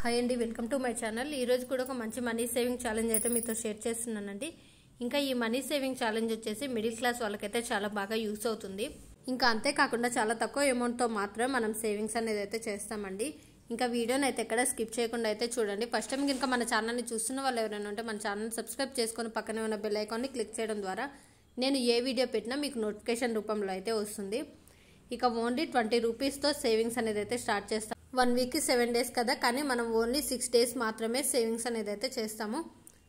Hi అండి, welcome to my channel. ఈ రోజు కూడా ఒక మంచి మనీ సేవింగ్ ఛాలెంజ్ అయితే మీతో షేర్ చేస్తున్నానండి. ఇంకా ఈ మనీ సేవింగ్ ఛాలెంజ్ వచ్చేసి మిడిల్ క్లాస్ వాళ్ళకైతే చాలా బాగా యూస్ అవుతుంది. ఇంకా అంతేకాకుండా చాలా తక్కువ అమౌంట్తో మాత్రమే మనం సేవింగ్స్ అనేది అయితే చేస్తామండి. ఇంకా వీడియోని అయితే ఎక్కడ స్కిప్ చేయకుండా అయితే చూడండి. ఫస్ట్ టైం ఇంకా మన ఛానల్ని చూస్తున్న వాళ్ళు ఎవరైనా ఉంటే మన ఛానల్ సబ్స్క్రైబ్ చేసుకొని పక్కనే ఉన్న బెల్ ఐకాన్ని క్లిక్ చేయడం ద్వారా నేను ఏ వీడియో పెట్టినా మీకు నోటిఫికేషన్ రూపంలో అయితే వస్తుంది. ఇక ఓన్లీ 20 రూపీస్తో సేవింగ్స్ అనేది అయితే స్టార్ట్ చేస్తాం. 1 వీక్కి 7 డేస్ కదా, కానీ మనం ఓన్లీ 6 డేస్ మాత్రమే సేవింగ్స్ అనేది అయితే చేస్తాము.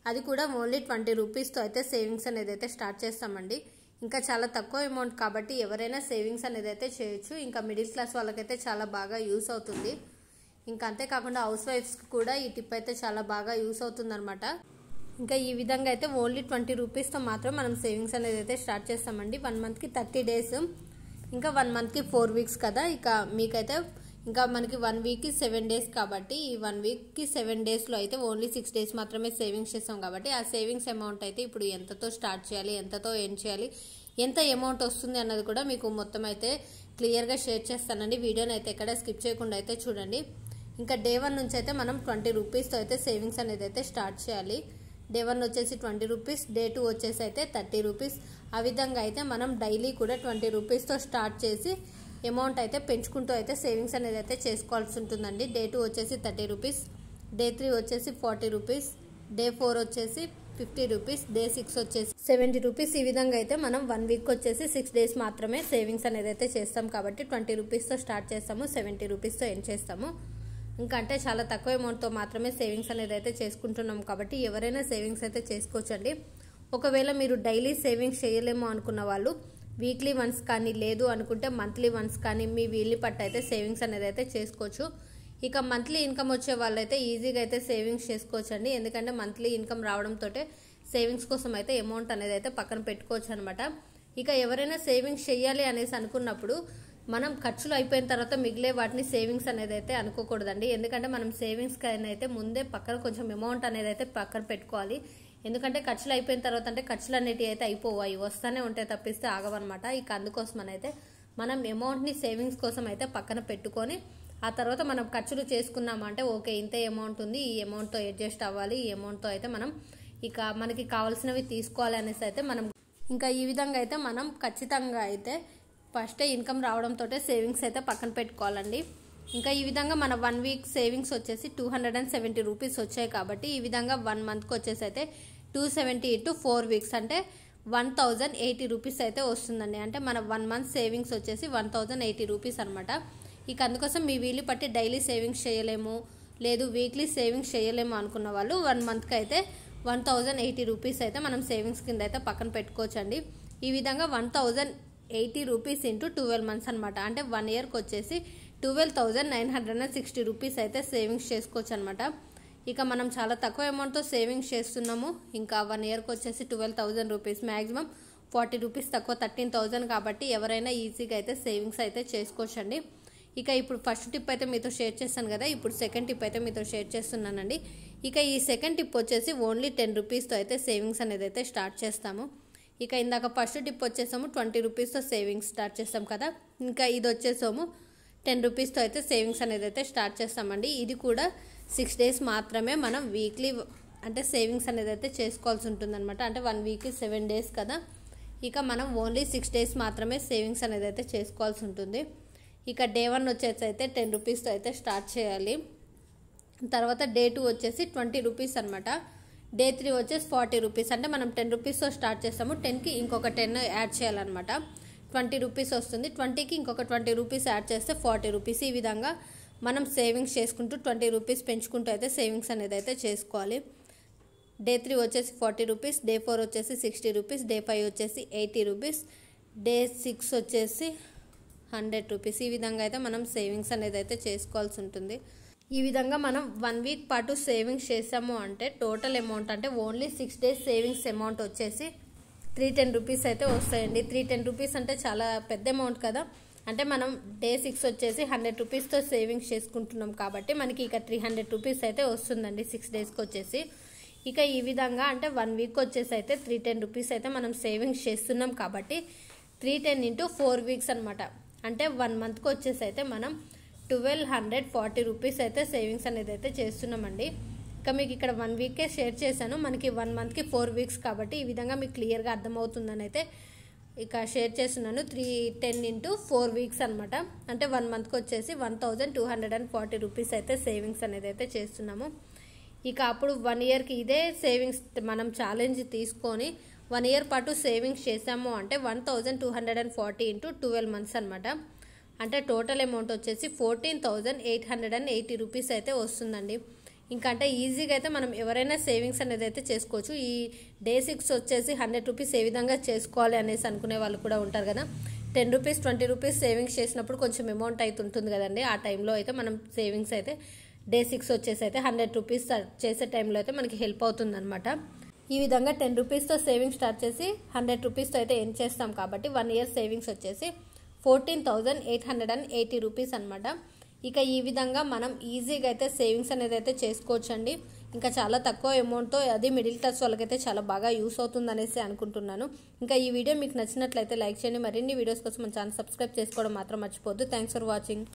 అది కూడా ఓన్లీ 20 రూపీస్తో అయితే సేవింగ్స్ అనేది అయితే స్టార్ట్ చేస్తామండి. ఇంకా చాలా తక్కువ అమౌంట్ కాబట్టి ఎవరైనా సేవింగ్స్ అనేది అయితే చేయొచ్చు. ఇంకా మిడిల్ క్లాస్ వాళ్ళకైతే చాలా బాగా యూస్ అవుతుంది. ఇంకా అంతేకాకుండా హౌస్ వైఫ్స్కి కూడా ఈ టిప్ అయితే చాలా బాగా యూస్ అవుతుంది అనమాట. ఇంకా ఈ విధంగా అయితే ఓన్లీ 20 రూపీస్తో మాత్రం మనం సేవింగ్స్ అనేది అయితే స్టార్ట్ చేస్తామండి. 1 మంత్కి 30 డేస్, ఇంకా 1 మంత్కి 4 వీక్స్ కదా. ఇక మీకైతే ఇంకా మనకి 1 వీక్కి 7 డేస్ కాబట్టి ఈ 1 వీక్కి 7 డేస్లో అయితే ఓన్లీ 6 డేస్ మాత్రమే సేవింగ్స్ చేస్తాం కాబట్టి ఆ సేవింగ్స్ అమౌంట్ అయితే ఇప్పుడు ఎంతతో స్టార్ట్ చేయాలి, ఎంతతో ఎండ్ చేయాలి, ఎంత అమౌంట్ వస్తుంది అన్నది కూడా మీకు మొత్తం అయితే క్లియర్గా షేర్ చేస్తానండి. వీడియోని అయితే ఎక్కడ స్కిప్ చేయకుండా అయితే చూడండి. ఇంకా డే 1 నుంచి అయితే మనం 20 రూపీస్తో అయితే సేవింగ్స్ అనేది అయితే స్టార్ట్ చేయాలి. డే 1 వచ్చేసి 20 రూపీస్, డే 2 వచ్చేసి అయితే 30 రూపీస్. ఆ విధంగా అయితే మనం డైలీ కూడా 20 రూపీస్తో స్టార్ట్ చేసి అమౌంట్ అయితే పెంచుకుంటూ అయితే సేవింగ్స్ అనేది అయితే చేసుకోవాల్సి ఉంటుందండి. డే 2 వచ్చేసి 30 రూపీస్, డే 3 వచ్చేసి 40 రూపీస్, డే 4 వచ్చేసి 50 రూపీస్, డే 6 వచ్చేసి 70 రూపీస్. ఈ విధంగా అయితే మనం 1 వీక్ వచ్చేసి 6 డేస్ మాత్రమే సేవింగ్స్ అనేది అయితే చేస్తాం కాబట్టి 20 రూపీస్తో స్టార్ట్ చేస్తాము, 70 రూపీస్తో ఎండ్ చేస్తాము. ఇంకా అంటే చాలా తక్కువ అమౌంట్తో మాత్రమే సేవింగ్స్ అనేది అయితే చేసుకుంటున్నాం కాబట్టి ఎవరైనా సేవింగ్స్ అయితే చేసుకోవచ్చండి. ఒకవేళ మీరు డైలీ సేవింగ్స్ చేయలేమో అనుకున్న వాళ్ళు వీక్లీ వన్స్ కానీ, లేదు అనుకుంటే మంత్లీ వన్స్ కానీ మీ వీలు పట్టు అయితే సేవింగ్స్ అనేది అయితే చేసుకోవచ్చు. ఇక మంత్లీ ఇన్కమ్ వచ్చే వాళ్ళైతే ఈజీగా అయితే సేవింగ్స్ చేసుకోవచ్చండి. ఎందుకంటే మంత్లీ ఇన్కమ్ రావడంతో సేవింగ్స్ కోసం అయితే అమౌంట్ అనేది అయితే పక్కన పెట్టుకోవచ్చు అనమాట. ఇక ఎవరైనా సేవింగ్స్ చేయాలి అనేసి అనుకున్నప్పుడు మనం ఖర్చులు అయిపోయిన తర్వాత మిగిలే వాటిని సేవింగ్స్ అనేది అయితే అనుకోకూడదండి. ఎందుకంటే మనం సేవింగ్స్కి అయితే ముందే పక్కన కొంచెం అమౌంట్ అనేది అయితే పక్కన పెట్టుకోవాలి. ఎందుకంటే ఖర్చులు అయిపోయిన తర్వాత అంటే ఖర్చులు అనేటివి అయితే అయిపోవాయి, వస్తానే ఉంటాయి తప్పిస్తే ఆగవన్నమాట. ఇక అందుకోసం అయితే మనం అమౌంట్ని సేవింగ్స్ కోసం అయితే పక్కన పెట్టుకొని ఆ తర్వాత మనం ఖర్చులు చేసుకున్నామంటే ఓకే ఇంతే అమౌంట్ ఉంది, ఈ అమౌంట్తో అడ్జస్ట్ అవ్వాలి, ఈ అమౌంట్తో అయితే మనం ఇక మనకి కావాల్సినవి తీసుకోవాలి అనేసి అయితే మనం ఇంకా ఈ విధంగా అయితే మనం ఖచ్చితంగా అయితే ఫస్టే ఇన్కమ్ రావడంతో సేవింగ్స్ అయితే పక్కన పెట్టుకోవాలండి. ఇంకా ఈ విధంగా మన 1 వీక్ సేవింగ్స్ వచ్చేసి 270 రూపీస్ వచ్చాయి కాబట్టి ఈ విధంగా 1 మంత్కి వచ్చేసి అయితే 270 ఇంటూ 4 వీక్స్ అంటే 1080 రూపీస్ అయితే వస్తుందండి. అంటే మన 1 మంత్ సేవింగ్స్ వచ్చేసి 1080 రూపీస్ అనమాట. ఇక అందుకోసం మీ వీలు పట్టి డైలీ సేవింగ్స్ చేయలేము, లేదు వీక్లీ సేవింగ్స్ చేయలేము అనుకున్న వాళ్ళు 1 మంత్కి అయితే 1080 రూపీస్ అయితే మనం సేవింగ్స్ కింద అయితే పక్కన పెట్టుకోవచ్చండి. ఈ విధంగా 1080 రూపీస్ ఇంటూ 12 మంత్స్ అనమాట. అంటే 1 ఇయర్కి వచ్చేసి 12,960 రూపీస్ అయితే సేవింగ్స్ చేసుకోవచ్చు అనమాట. ఇక మనం చాలా తక్కువ అమౌంట్తో సేవింగ్స్ చేస్తున్నాము. ఇంకా 1 ఇయర్కి వచ్చేసి 12,000 రూపీస్, మ్యాక్సిమం 40 రూపీస్ తక్కువ 13,000 కాబట్టి ఎవరైనా ఈజీగా అయితే సేవింగ్స్ అయితే చేసుకోవచ్చండి. ఇక ఇప్పుడు ఫస్ట్ టిప్ అయితే మీతో షేర్ చేస్తాను కదా, ఇప్పుడు సెకండ్ టిప్ అయితే మీతో షేర్ చేస్తున్నానండి. ఇక ఈ సెకండ్ టిప్ వచ్చేసి ఓన్లీ 10 రూపీస్తో అయితే సేవింగ్స్ అనేది అయితే స్టార్ట్ చేస్తాము. ఇక ఇందాక ఫస్ట్ టిప్ వచ్చేసాము 20 రూపీస్తో సేవింగ్స్ స్టార్ట్ చేస్తాం కదా, ఇంకా ఇది వచ్చేసాము 10 రూపీస్తో అయితే సేవింగ్స్ అనేది అయితే స్టార్ట్ చేస్తామండి. ఇది కూడా 6 డేస్ మాత్రమే మనం వీక్లీ అంటే సేవింగ్స్ అనేది అయితే చేసుకోవాల్సి ఉంటుంది అనమాట. అంటే 1 వీక్కి 7 డేస్ కదా, ఇక మనం ఓన్లీ 6 డేస్ మాత్రమే సేవింగ్స్ అనేది అయితే చేసుకోవాల్సి ఉంటుంది. ఇక డే 1 వచ్చేసి అయితే 10 రూపీస్తో అయితే స్టార్ట్ చేయాలి. తర్వాత డే 2 వచ్చేసి 20 రూపీస్ అనమాట. డే 3 వచ్చేసి 40 రూపీస్. అంటే మనం 10 రూపీస్తో స్టార్ట్ చేస్తాము, 10కి ఇంకొక 10 యాడ్ చేయాలన్నమాట. 20 రూపీస్ వస్తుంది, 20కి ఇంకొక 20 రూపీస్ యాడ్ చేస్తే 40 రూపీస్. ఈ విధంగా మనం సేవింగ్స్ చేసుకుంటూ 20 రూపీస్ పెంచుకుంటూ అయితే సేవింగ్స్ అనేది అయితే చేసుకోవాలి. డే 3 వచ్చేసి 40 రూపీస్, డే 4 వచ్చేసి 60 రూపీస్, డే 5 వచ్చేసి 80 రూపీస్, డే 6 వచ్చేసి 100 రూపీస్. ఈ విధంగా అయితే మనం సేవింగ్స్ అనేది అయితే చేసుకోవాల్సి ఉంటుంది. ఈ విధంగా మనం 1 వీక్ పాటు సేవింగ్స్ చేసాము అంటే టోటల్ అమౌంట్ అంటే ఓన్లీ 6 డేస్ సేవింగ్స్ అమౌంట్ వచ్చేసి 310 రూపీస్ అయితే వస్తాయండి. 310 రూపీస్ అంటే చాలా పెద్ద అమౌంట్ కదా. అంటే మనం డే 6 వచ్చేసి 100 రూపీస్తో సేవింగ్స్ చేసుకుంటున్నాం కాబట్టి మనకి ఇక 300 రూపీస్ అయితే వస్తుందండి 6 డేస్కి వచ్చేసి. ఇక ఈ విధంగా అంటే 1 వీక్ వచ్చేసి అయితే 310 రూపీస్ అయితే మనం సేవింగ్స్ చేస్తున్నాం కాబట్టి 310 ఇంటూ 4 వీక్స్ అనమాట. అంటే 1 మంత్కి వచ్చేసి అయితే మనం 1240 రూపీస్ అయితే సేవింగ్స్ అనేది అయితే చేస్తున్నామండి. ఇంకా మీకు ఇక్కడ 1 వీకే షేర్ చేశాను, మనకి 1 మంత్కి 4 వీక్స్ కాబట్టి ఈ విధంగా మీకు క్లియర్గా అర్థమవుతుందని అయితే ఇక షేర్ చేస్తున్నాను. 10 into 4 వీక్స్ అనమాట. అంటే 1 మంత్కి వచ్చేసి 1240 రూపీస్ అయితే సేవింగ్స్ అనేది అయితే చేస్తున్నాము. ఇక అప్పుడు 1 ఇయర్కి ఇదే సేవింగ్స్ మనం ఛాలెంజ్ తీసుకొని 1 ఇయర్ పాటు సేవింగ్స్ చేసాము అంటే 1240 into 12 మంత్స్ అనమాట. అంటే టోటల్ అమౌంట్ వచ్చేసి 14,880 రూపీస్ అయితే వస్తుందండి. ఇంకా అంటే ఈజీగా అయితే మనం ఎవరైనా సేవింగ్స్ అనేది అయితే చేసుకోవచ్చు. ఈ డే 6 వచ్చేసి 100 రూపీస్ ఏ విధంగా చేసుకోవాలి అనేసి అనుకునే వాళ్ళు కూడా ఉంటారు కదా. 10 రూపీస్ 20 రూపీస్ సేవింగ్స్ చేసినప్పుడు కొంచెం అమౌంట్ అయితే ఉంటుంది కదండి. ఆ టైంలో అయితే మనం సేవింగ్స్ అయితే డే 6 వచ్చేసి అయితే 100 రూపీస్ చేసే టైంలో అయితే మనకి హెల్ప్ అవుతుంది అనమాట. ఈ విధంగా 10 రూపీస్తో సేవింగ్స్ స్టార్ట్ చేసి 100 రూపీస్తో అయితే ఏం చేస్తాం కాబట్టి 1 ఇయర్ సేవింగ్స్ వచ్చేసి 14,880 రూపీస్ అనమాట. ఇక ఈ విధంగా మనం ఈజీగా అయితే సేవింగ్స్ అనేది అయితే చేసుకోవచ్చండి. ఇంకా చాలా తక్కువ అమౌంట్తో, అది మిడిల్ క్లాస్ వాళ్ళకైతే చాలా బాగా యూస్ అవుతుంది అనేసి అనుకుంటున్నాను. ఇంకా ఈ వీడియో మీకు నచ్చినట్లయితే లైక్ చేయండి. మరిన్ని వీడియోస్ కోసం మన ఛానల్ సబ్స్క్రైబ్ చేసుకోవడం మాత్రం మర్చిపోద్దు. Thanks for watching.